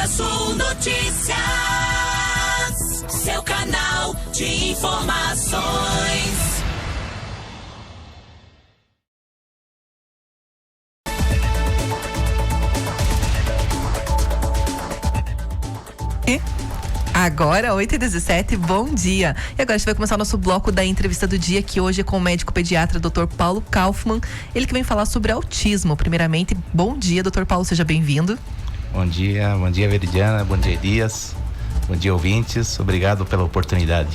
Costa Azul Notícias, seu canal de informações. Agora, 8h17, bom dia. E agora a gente vai começar o nosso bloco da entrevista do dia, que hoje é com o médico pediatra Dr. Paulo Kaufmann. Ele que vem falar sobre autismo. Primeiramente, bom dia, Dr. Paulo, seja bem-vindo. Bom dia, Veridiana, bom dia, Elias. Bom dia, ouvintes. Obrigado pela oportunidade.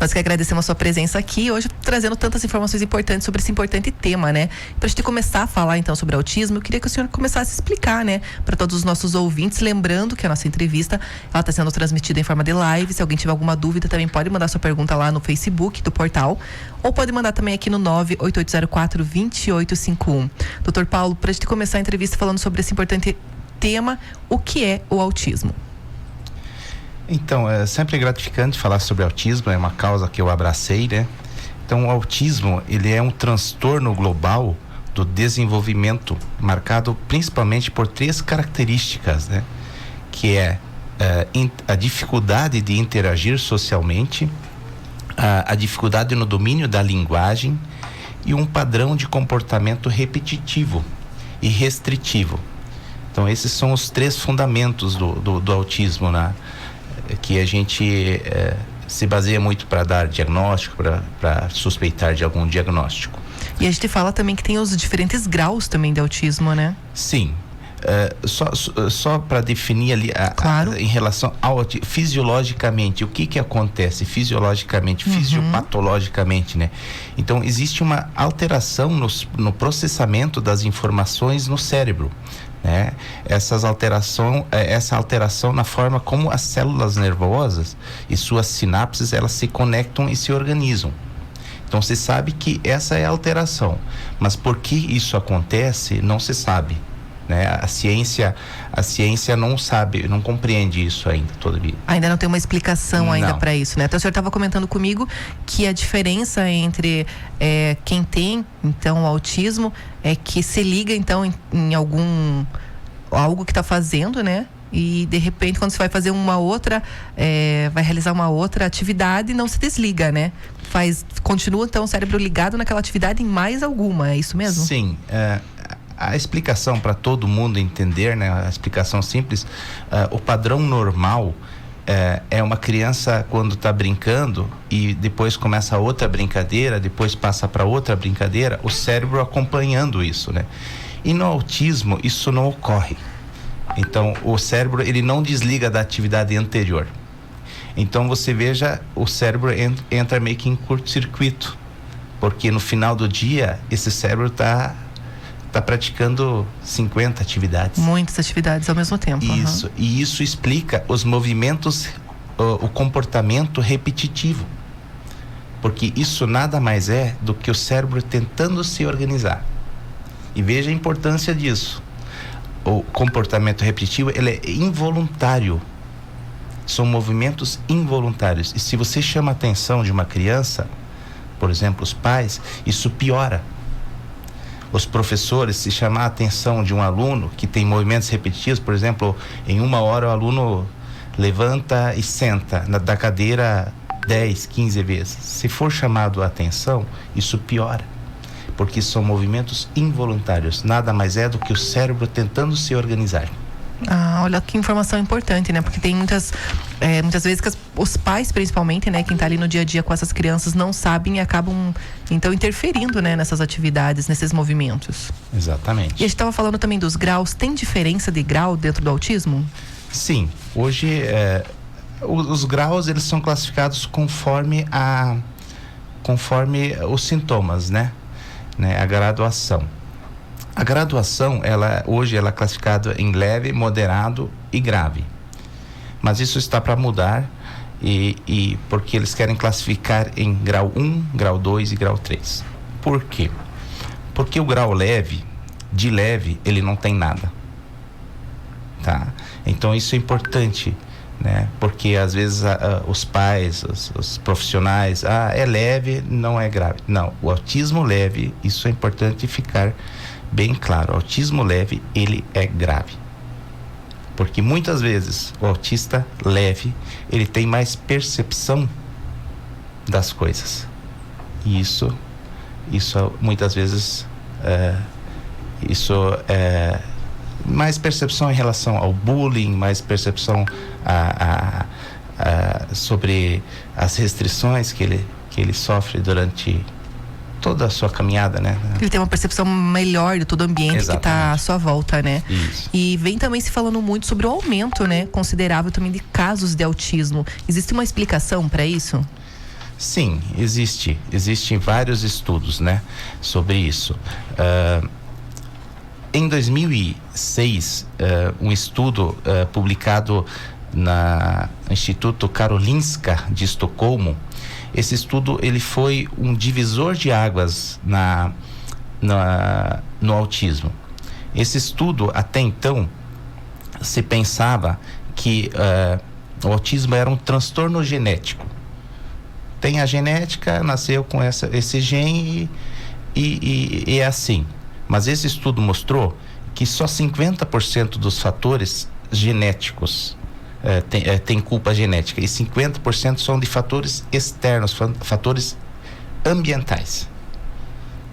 Nós que agradecemos a sua presença aqui hoje, trazendo tantas informações importantes sobre esse importante tema, né? Pra gente começar a falar então sobre autismo, eu queria que o senhor começasse a explicar, né, para todos os nossos ouvintes, lembrando que a nossa entrevista, ela está sendo transmitida em forma de live. Se alguém tiver alguma dúvida, também pode mandar sua pergunta lá no Facebook do portal, ou pode mandar também aqui no 98804-2851. Dr. Paulo, pra gente começar a entrevista falando sobre esse importante tema, o que é o autismo? Então, é sempre gratificante falar sobre autismo, é uma causa que eu abracei, né? Então, o autismo, ele é um transtorno global do desenvolvimento, marcado principalmente por 3 características, né? Que é a dificuldade de interagir socialmente, a dificuldade no domínio da linguagem e um padrão de comportamento repetitivo e restritivo. Então, esses são os 3 fundamentos do autismo, né? Que a gente se baseia muito para dar diagnóstico, para suspeitar de algum diagnóstico. E a gente fala também que tem os diferentes graus também de autismo, né? Sim. Só para definir ali claro. Em relação ao fisiologicamente, o que acontece fisiologicamente, fisiopatologicamente, né? Então, existe uma alteração no processamento das informações no cérebro, né? Essa alteração na forma como as células nervosas e suas sinapses, elas se conectam e se organizam. Então, se sabe que essa é a alteração, mas por que isso acontece, não se sabe, né? A ciência não sabe, não compreende isso ainda, todavia. Ainda não tem uma explicação ainda para isso, né? Até o senhor estava comentando comigo que a diferença entre quem tem, então, o autismo é que se liga, então, em algo que está fazendo, né? E, de repente, quando você vai fazer uma outra, vai realizar uma outra atividade, não se desliga, né? Continua, então, o cérebro ligado naquela atividade em mais alguma, é isso mesmo? Sim, a explicação para todo mundo entender, né? A explicação simples, o padrão normal é uma criança quando está brincando e depois começa outra brincadeira, depois passa para outra brincadeira, o cérebro acompanhando isso, né? E no autismo isso não ocorre. Então o cérebro, ele não desliga da atividade anterior. Então você veja, o cérebro entra meio que em curto-circuito, porque no final do dia esse cérebro está praticando 50 atividades. Muitas atividades ao mesmo tempo. Isso, e isso explica os movimentos, o comportamento repetitivo. Porque isso nada mais é do que o cérebro tentando se organizar. E veja a importância disso. O comportamento repetitivo, ele é involuntário. São movimentos involuntários. E se você chama a atenção de uma criança, por exemplo, os pais, isso piora. Os professores, se chamar a atenção de um aluno que tem movimentos repetitivos, por exemplo, em 1 hora o aluno levanta e senta da cadeira 10, 15 vezes. Se for chamado a atenção, isso piora, porque são movimentos involuntários. Nada mais é do que o cérebro tentando se organizar. Olha que informação importante, né? Porque tem muitas vezes que os pais, principalmente, né? Quem tá ali no dia a dia com essas crianças não sabem e acabam, então, interferindo, né? Nessas atividades, nesses movimentos. Exatamente. E a gente estava falando também dos graus. Tem diferença de grau dentro do autismo? Sim. Hoje, os graus, eles são classificados conforme os sintomas, né? A graduação. A graduação, hoje ela é classificada em leve, moderado e grave. Mas isso está para mudar, e porque eles querem classificar em grau 1, grau 2 e grau 3. Por quê? Porque o grau leve, de leve, ele não tem nada. Tá? Então isso é importante, né? Porque às vezes os pais, os profissionais, é leve, não é grave. Não, o autismo leve, isso é importante ficar bem claro. O autismo leve, ele é grave. Porque muitas vezes o autista leve, ele tem mais percepção das coisas. E isso muitas vezes mais percepção em relação ao bullying, mais percepção sobre as restrições que ele sofre durante toda a sua caminhada, né? Ele tem uma percepção melhor de todo o ambiente. Exatamente. Que está à sua volta, né? Isso. E vem também se falando muito sobre o aumento, né, considerável também de casos de autismo. Existe uma explicação para isso? Sim, existem vários estudos, né, sobre isso. Em 2006, um estudo publicado no Instituto Karolinska de Estocolmo, esse estudo ele foi um divisor de águas no autismo. Esse estudo, até então, se pensava que o autismo era um transtorno genético. Tem a genética, nasceu com esse gene e é assim. Mas esse estudo mostrou que só 50% dos fatores genéticos tem culpa genética e 50% são de fatores externos, fatores ambientais,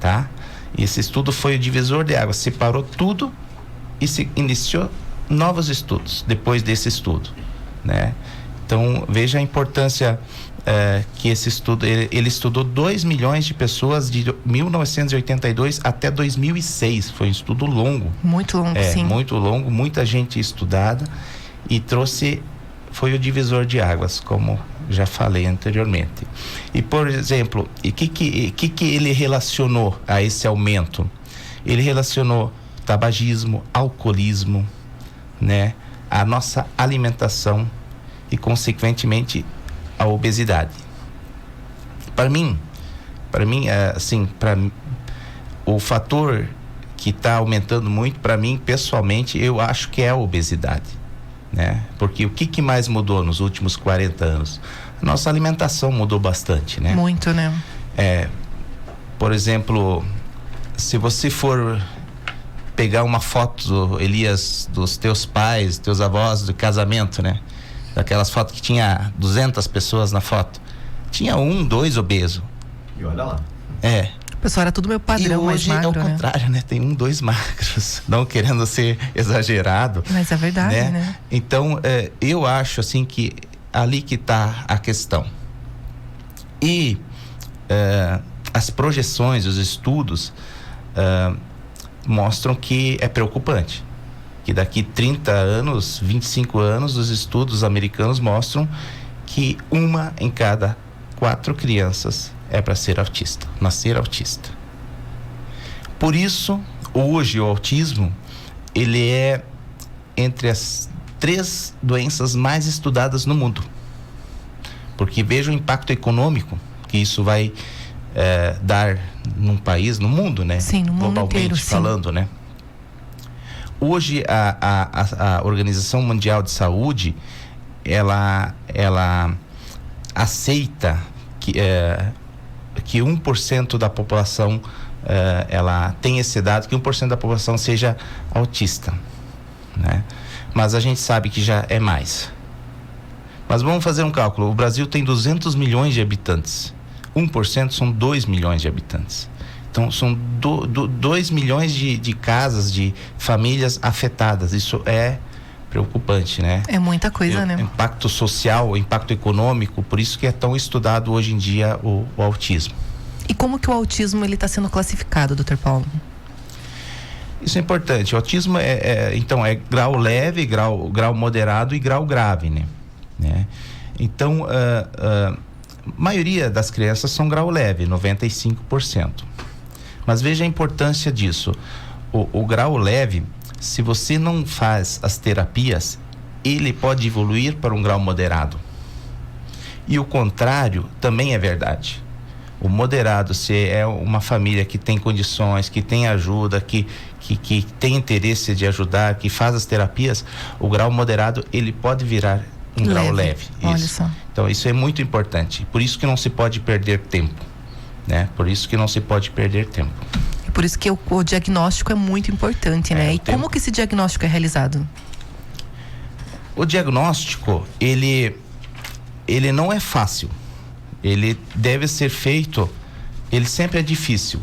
tá? E esse estudo foi o divisor de águas, separou tudo e se iniciou novos estudos depois desse estudo, né? Então veja a importância que esse estudo, ele estudou 2 milhões de pessoas de 1982 até 2006, foi um estudo longo. Muito longo, sim. Muito longo, muita gente estudada e foi o divisor de águas, como já falei anteriormente. E, por exemplo, o que ele relacionou a esse aumento? Ele relacionou tabagismo, alcoolismo, né? A nossa alimentação e, consequentemente, a obesidade. Para mim, assim, o fator que está aumentando muito, para mim, pessoalmente, eu acho que é a obesidade, né? Porque o que mais mudou nos últimos 40 anos? A nossa alimentação mudou bastante, né? Muito, né? Por exemplo, se você for pegar uma foto, Elias, dos teus pais, teus avós, do casamento, né? Daquelas fotos que tinha 200 pessoas na foto, tinha 1, 2 obeso. E olha lá. O pessoal era tudo meu padrão, mais magro, é o contrário, né? Tem 1, 2 magros, não querendo ser exagerado. Mas é verdade, né? Então, eu acho assim que ali que está a questão. E as projeções, os estudos mostram que é preocupante. Que daqui 30 anos, 25 anos, os estudos americanos mostram que 1 em cada 4 crianças é para ser autista, nascer autista. Por isso, hoje o autismo, ele é entre as 3 doenças mais estudadas no mundo. Porque veja o impacto econômico que isso vai dar num país, no mundo, né? Sim, no mundo globalmente inteiro, falando, sim. Né? Hoje a Organização Mundial de Saúde ela aceita que 1% da população ela tem esse dado, que 1% da população seja autista, né? Mas a gente sabe que já é mais. Mas vamos fazer um cálculo. O Brasil tem 200 milhões de habitantes. 1% são 2 milhões de habitantes. Então, são 2 milhões de casas, de famílias afetadas. Isso é preocupante, né? É muita coisa, né? Impacto social, impacto econômico, por isso que é tão estudado hoje em dia o autismo. E como que o autismo ele está sendo classificado, Dr. Paulo? Isso é importante. O autismo então é grau leve, grau moderado e grau grave, né? Então, a maioria das crianças são grau leve, 95%. Mas veja a importância disso. O grau leve, se você não faz as terapias, ele pode evoluir para um grau moderado. E o contrário também é verdade. O moderado, se é uma família que tem condições, que tem ajuda, que tem interesse de ajudar, que faz as terapias, o grau moderado, ele pode virar um grau leve. Olha só. Então, isso é muito importante. Por isso que não se pode perder tempo, né? Por isso que não se pode perder tempo. E por isso que o diagnóstico é muito importante, né? E como que esse diagnóstico é realizado? O diagnóstico, ele não é fácil. Ele deve ser feito, ele sempre é difícil.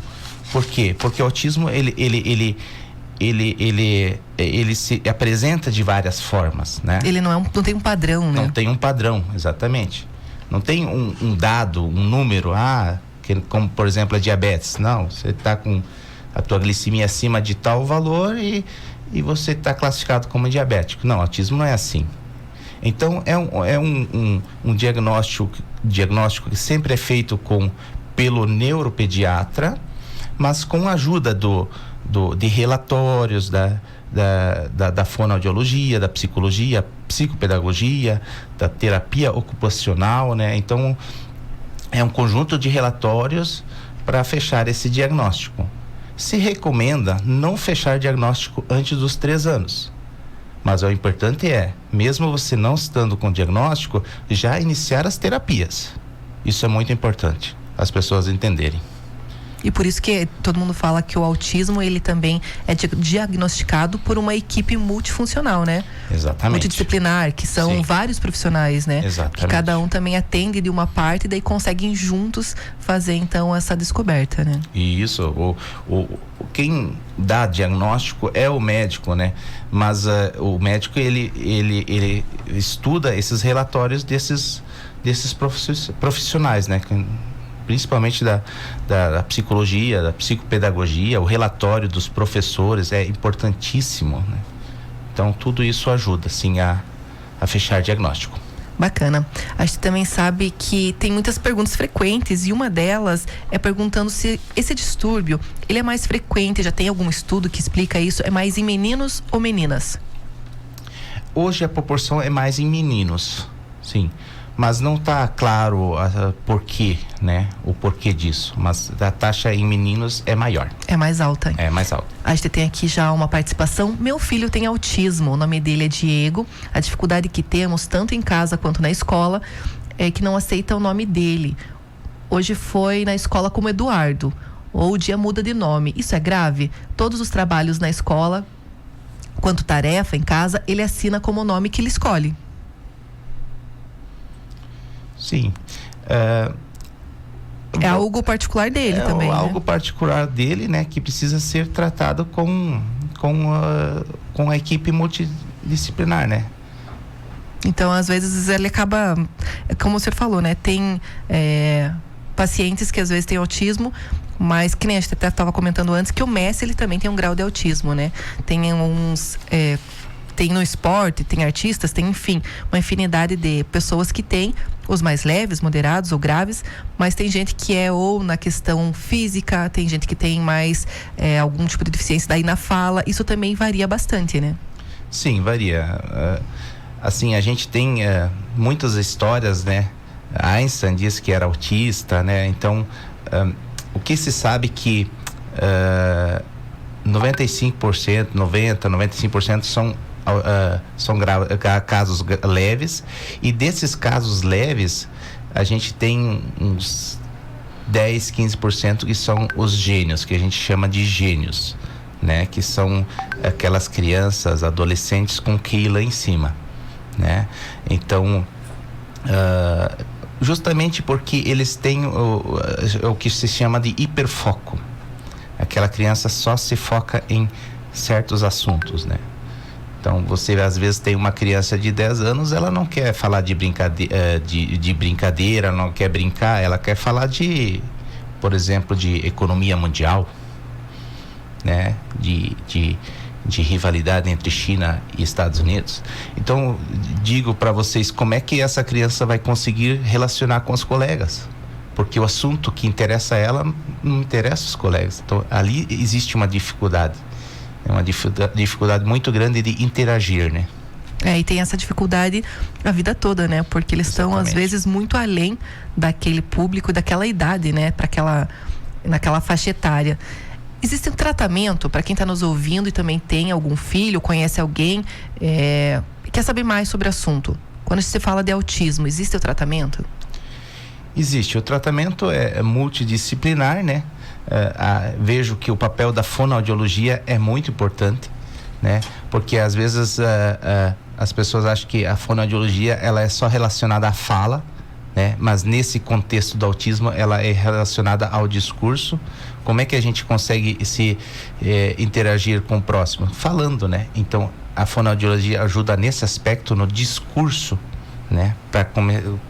Por quê? Porque o autismo, ele se apresenta de várias formas, né? Ele não tem um padrão, né? Não tem um padrão, exatamente. Não tem um dado, um número, como por exemplo a diabetes. Não, você está com a tua glicemia acima de tal valor e você está classificado como diabético. Não, autismo não é assim. Então é um diagnóstico que sempre é feito pelo neuropediatra, mas com a ajuda de relatórios da fonoaudiologia, da psicologia, psicopedagogia, da terapia ocupacional, né? Então é um conjunto de relatórios para fechar esse diagnóstico. Se recomenda não fechar diagnóstico antes dos 3 anos. Mas o importante mesmo você não estando com diagnóstico, já iniciar as terapias. Isso é muito importante, as pessoas entenderem. E por isso que todo mundo fala que o autismo, ele também é diagnosticado por uma equipe multifuncional, né? Exatamente. Multidisciplinar, que são Sim. vários profissionais, né? Exatamente. Que cada um também atende de uma parte e daí conseguem juntos fazer, então, essa descoberta, né? E isso, quem dá diagnóstico é o médico, né? Mas o médico, ele estuda esses relatórios desses profissionais, né? Principalmente da psicologia, da psicopedagogia, o relatório dos professores é importantíssimo, né? Então tudo isso ajuda, sim, a fechar diagnóstico. Bacana. A gente também sabe que tem muitas perguntas frequentes e uma delas é perguntando se esse distúrbio, ele é mais frequente, já tem algum estudo que explica isso, é mais em meninos ou meninas? Hoje a proporção é mais em meninos, sim. Mas não está claro porquê, né? O porquê disso. Mas a taxa em meninos é maior. É mais alta. É mais alta. A gente tem aqui já uma participação. Meu filho tem autismo, o nome dele é Diego. A dificuldade que temos, tanto em casa quanto na escola, é que não aceita o nome dele. Hoje foi na escola como Eduardo. Ou o dia muda de nome. Isso é grave? Todos os trabalhos na escola, quanto tarefa em casa, ele assina como o nome que ele escolhe. Sim. É algo particular dele também, algo né? particular dele, né? Que precisa ser tratado com a equipe multidisciplinar, né? Então, às vezes, ele acaba... Como você falou, né? Tem pacientes que às vezes têm autismo, mas que nem a gente até estava comentando antes, que o Messi, ele também tem um grau de autismo, né? Tem uns... tem no esporte, tem artistas, tem, enfim, uma infinidade de pessoas que têm os mais leves, moderados ou graves, mas tem gente que é ou na questão física, tem gente que tem mais algum tipo de deficiência daí na fala, isso também varia bastante, né? Sim, varia. Assim, a gente tem muitas histórias, né? Einstein disse que era autista, né? Então, o que se sabe que 95%, 95% são casos leves, e desses casos leves a gente tem uns 10, 15% que são os gênios, que a gente chama de gênios, né? Que são aquelas crianças, adolescentes com QI lá em cima, né? Então, justamente porque eles têm o que se chama de hiperfoco. Aquela criança só se foca em certos assuntos, né? Então, você às vezes tem uma criança de 10 anos, ela não quer falar de brincadeira, não quer brincar, ela quer falar por exemplo, de economia mundial, né? De rivalidade entre China e Estados Unidos. Então, digo para vocês, como é que essa criança vai conseguir relacionar com os colegas? Porque o assunto que interessa a ela não interessa os colegas. Então, ali existe uma dificuldade. É uma dificuldade muito grande de interagir, né? E tem essa dificuldade a vida toda, né? Porque eles estão, às vezes, muito além daquele público, daquela idade, né? Naquela faixa etária. Existe um tratamento para quem está nos ouvindo e também tem algum filho, conhece alguém, quer saber mais sobre o assunto. Quando se fala de autismo, existe o tratamento? Existe. O tratamento é multidisciplinar, né? Vejo que o papel da fonoaudiologia é muito importante, né? Porque às vezes as pessoas acham que a fonoaudiologia ela é só relacionada à fala, né? Mas nesse contexto do autismo ela é relacionada ao discurso. Como é que a gente consegue interagir com o próximo? Falando, né? Então a fonoaudiologia ajuda nesse aspecto, no discurso, né? Para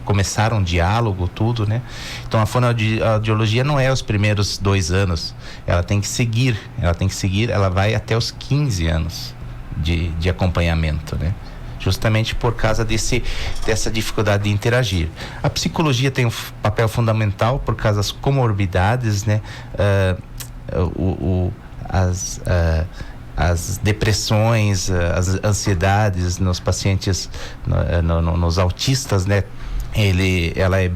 começar um diálogo, tudo, né? Então a fonoaudiologia não é os primeiros 2 anos, ela tem que seguir, ela vai até os 15 anos de acompanhamento, né? Justamente por causa dessa dificuldade de interagir. A psicologia tem um papel fundamental por causa das comorbidades, né? As depressões, as ansiedades nos pacientes, nos autistas, né? Ela é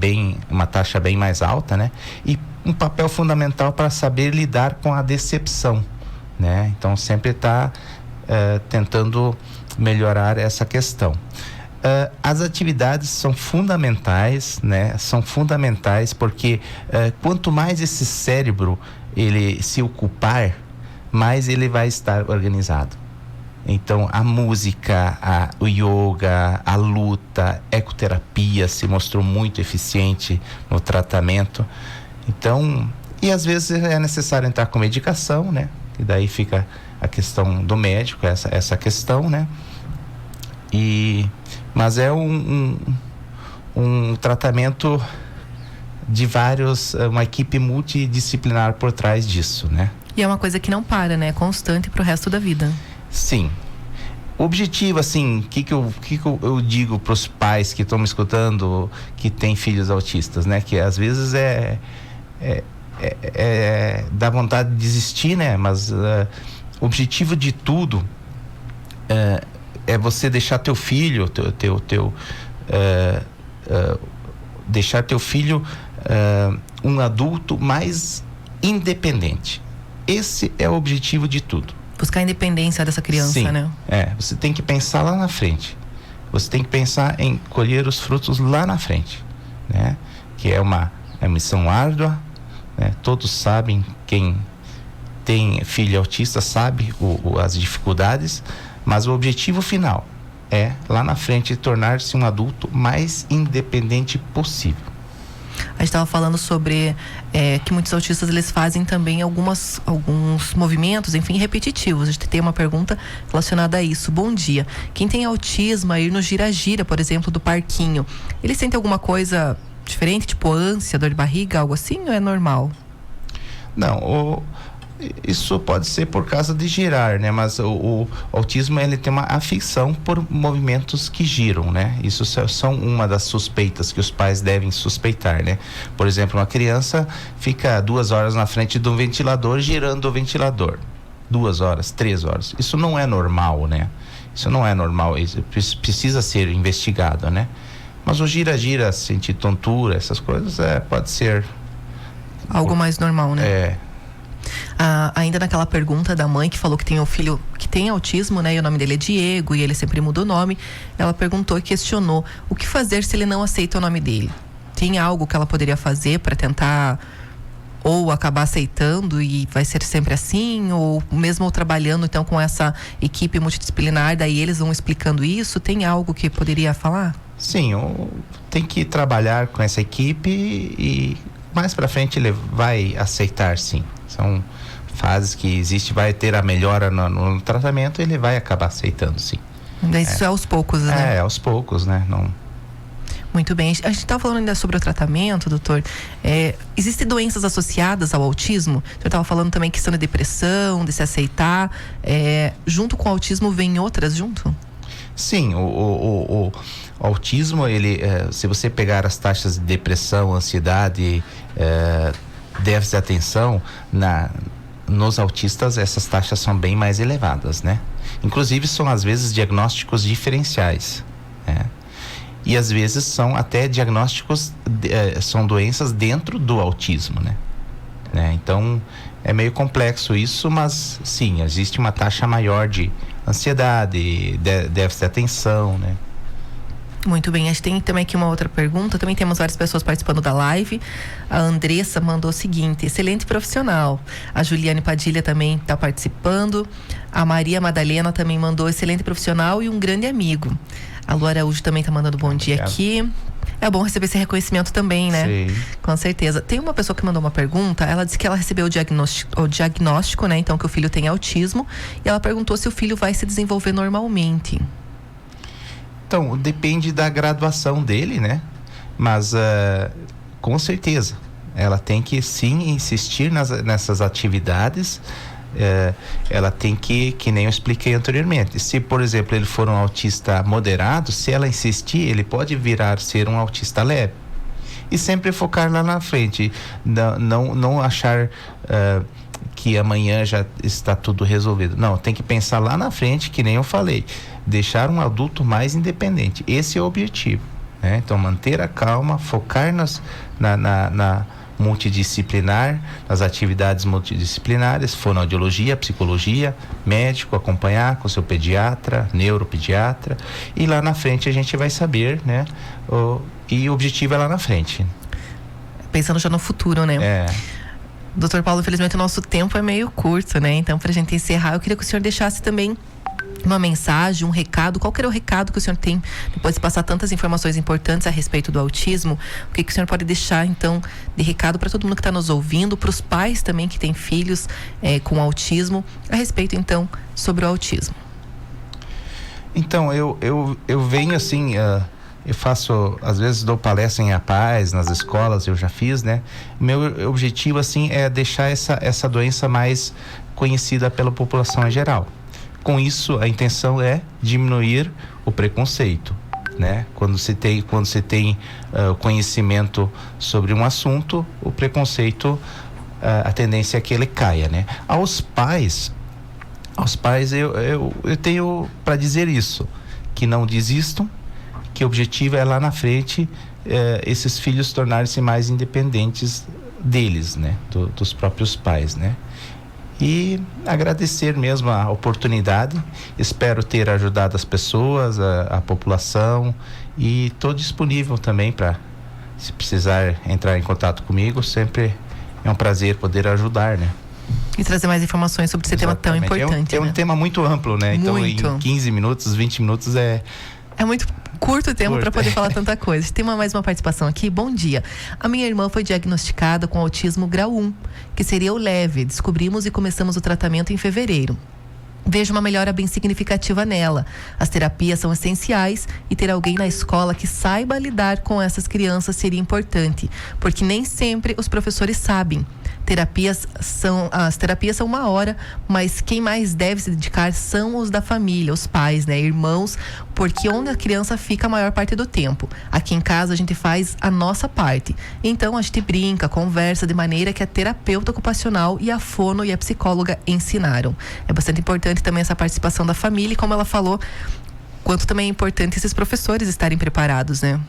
uma taxa bem mais alta, né? E um papel fundamental para saber lidar com a decepção, né? Então sempre está tentando melhorar essa questão. As atividades são fundamentais, né? São fundamentais porque quanto mais esse cérebro ele se ocupar, mais ele vai estar organizado. Então a música, o yoga, a luta, a ecoterapia se mostrou muito eficiente no tratamento. Então, e às vezes é necessário entrar com medicação, né? E daí fica a questão do médico, essa questão, né? Mas é um tratamento de uma equipe multidisciplinar por trás disso, né? E é uma coisa que não para, né? É constante pro resto da vida. Sim. O objetivo, assim, o que eu digo para os pais que estão me escutando, que têm filhos autistas, né? Que às vezes dá vontade de desistir, né? Mas o objetivo de tudo é você deixar teu filho, deixar teu filho um adulto mais independente. Esse é o objetivo de tudo. Buscar a independência dessa criança, sim, né? Você tem que pensar lá na frente. Você tem que pensar em colher os frutos lá na frente, né? Que é uma missão árdua, né? Todos sabem, quem tem filho autista sabe as dificuldades, mas o objetivo final é, lá na frente, tornar-se um adulto mais independente possível. A gente estava falando sobre que muitos autistas eles fazem também alguns movimentos, enfim, repetitivos. A gente tem uma pergunta relacionada a isso. Bom dia. Quem tem autismo, a ir no gira-gira, por exemplo, do parquinho, ele sente alguma coisa diferente, tipo ânsia, dor de barriga, algo assim, ou é normal? Não, isso pode ser por causa de girar, né? Mas o autismo, ele tem uma afeição por movimentos que giram, né? Isso são uma das suspeitas que os pais devem suspeitar, né? Por exemplo, uma criança fica 2 horas na frente do ventilador, girando o ventilador. 2 horas, 3 horas. Isso não é normal, né? Isso não é normal. Isso precisa ser investigado, né? Mas o gira-gira, sentir tontura, essas coisas, pode ser algo mais normal, né? Ainda naquela pergunta da mãe que falou que tem um filho que tem autismo, né? E o nome dele é Diego e ele sempre muda o nome. Ela perguntou e questionou o que fazer se ele não aceita o nome dele. Tem algo que ela poderia fazer para tentar ou acabar aceitando e vai ser sempre assim? Ou mesmo trabalhando então com essa equipe multidisciplinar, daí eles vão explicando isso? Tem algo que poderia falar? Sim, tem que trabalhar com essa equipe e mais para frente ele vai aceitar, sim. São fases que existe, vai ter a melhora no tratamento, ele vai acabar aceitando, sim. Isso é aos poucos, né? Aos poucos, né? Não... Muito bem. A gente estava falando ainda sobre o tratamento, doutor. Existem doenças associadas ao autismo? O senhor estava falando também questão de depressão, de se aceitar. Junto com o autismo, vem outras junto? Sim, o autismo, ele, se você pegar as taxas de depressão, ansiedade, déficit de atenção, nos autistas essas taxas são bem mais elevadas, né? Inclusive são às vezes diagnósticos diferenciais, né? E às vezes são até diagnósticos, são doenças dentro do autismo, né? Então é meio complexo isso, mas sim, existe uma taxa maior de ansiedade, déficit de atenção, né? Muito bem, a gente tem também aqui uma outra pergunta, também temos várias pessoas participando da live. A Andressa mandou o seguinte: excelente profissional. A Juliane Padilha também está participando. A Maria Madalena também mandou excelente profissional e um grande amigo. A Lu Araújo também está mandando bom dia aqui. É bom receber esse reconhecimento também, né? Sim. Com certeza. Tem uma pessoa que mandou uma pergunta, ela disse que ela recebeu o diagnóstico, né? Então, que o filho tem autismo, e ela perguntou se o filho vai se desenvolver normalmente. Então, depende da graduação dele, né? Mas, com certeza, ela tem que sim insistir nessas atividades. Ela tem que nem eu expliquei anteriormente, se por exemplo ele for um autista moderado, se ela insistir, ele pode virar ser um autista leve, e sempre focar lá na frente, não achar que amanhã já está tudo resolvido. Não, tem que pensar lá na frente, que nem eu falei, deixar um adulto mais independente. Esse é o objetivo, né? Então, manter a calma, focar na multidisciplinar, nas atividades multidisciplinares, fonoaudiologia, psicologia, médico, acompanhar com seu pediatra, neuropediatra, e lá na frente a gente vai saber, né? E o objetivo é lá na frente. Pensando já no futuro, né? Dr. Paulo, infelizmente o nosso tempo é meio curto, né? Então, pra gente encerrar, eu queria que o senhor deixasse também uma mensagem, um recado. Qual que era o recado que o senhor tem, depois de passar tantas informações importantes a respeito do autismo? O que o senhor pode deixar, então, de recado para todo mundo que está nos ouvindo, para os pais também que têm filhos com autismo, a respeito, então, sobre o autismo? Então, eu venho assim, eu faço, às vezes dou palestra em APAES, nas escolas, eu já fiz, né? Meu objetivo, assim, é deixar essa doença mais conhecida pela população em geral. Com isso, a intenção é diminuir o preconceito, né? Quando se tem conhecimento sobre um assunto, o preconceito, a tendência é que ele caia, né? Aos pais eu tenho para dizer isso, que não desistam, que o objetivo é lá na frente esses filhos tornarem-se mais independentes deles, né? Dos próprios pais, né? E agradecer mesmo a oportunidade. Espero ter ajudado as pessoas, a população, e estou disponível também para, se precisar entrar em contato comigo, sempre é um prazer poder ajudar, né? E trazer mais informações sobre esse tema tão importante. É um tema muito amplo, né? Muito. Então, em 15 minutos, 20 minutos é muito curto o tempo para poder falar tanta coisa. Tem mais uma participação aqui. Bom dia. A minha irmã foi diagnosticada com autismo grau 1, que seria o leve. Descobrimos e começamos o tratamento em fevereiro. Vejo uma melhora bem significativa nela. As terapias são essenciais e ter alguém na escola que saiba lidar com essas crianças seria importante, porque nem sempre os professores sabem. As terapias são 1 hora, mas quem mais deve se dedicar são os da família, os pais, né, irmãos, porque onde a criança fica a maior parte do tempo. Aqui em casa a gente faz a nossa parte. Então a gente brinca, conversa de maneira que a terapeuta ocupacional e a fono e a psicóloga ensinaram. É bastante importante também essa participação da família, e como ela falou, quanto também é importante esses professores estarem preparados, né?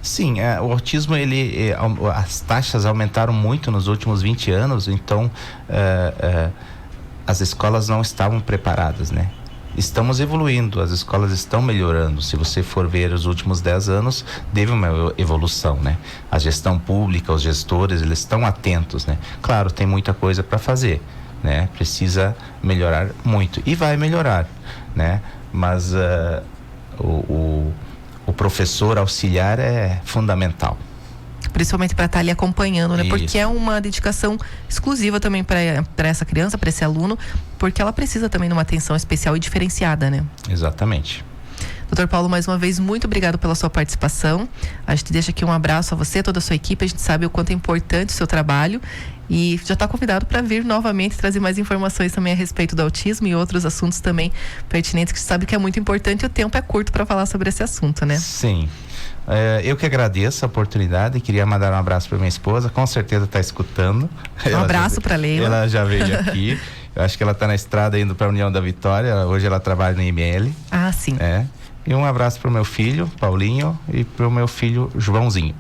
Sim, o autismo, as taxas aumentaram muito nos últimos 20 anos, então as escolas não estavam preparadas, né? Estamos evoluindo, as escolas estão melhorando. Se você for ver os últimos 10 anos, teve uma evolução, né? A gestão pública, os gestores, eles estão atentos, né? Claro, tem muita coisa para fazer, né? Precisa melhorar muito, e vai melhorar, né? Mas o professor auxiliar é fundamental. Principalmente para estar ali acompanhando, né? Isso. Porque é uma dedicação exclusiva também para essa criança, para esse aluno, porque ela precisa também de uma atenção especial e diferenciada, né? Exatamente. Dr. Paulo, mais uma vez, muito obrigado pela sua participação. A gente deixa aqui um abraço a você, toda a sua equipe. A gente sabe o quanto é importante o seu trabalho e já está convidado para vir novamente trazer mais informações também a respeito do autismo e outros assuntos também pertinentes, que a gente sabe que é muito importante e o tempo é curto para falar sobre esse assunto, né? Sim. Eu que agradeço a oportunidade e queria mandar um abraço para minha esposa, com certeza está escutando. Um abraço para Leila. Ela já veio aqui. Eu acho que ela está na estrada indo para a União da Vitória. Hoje ela trabalha no IML. Ah, sim. E um abraço para o meu filho, Paulinho, e para o meu filho, Joãozinho.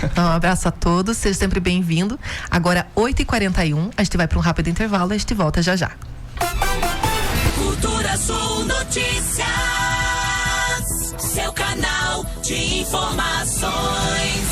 Então, um abraço a todos, seja sempre bem-vindo. Agora, 8h41, a gente vai para um rápido intervalo e a gente volta já já. Cultura Sul Notícias, seu canal de de informações.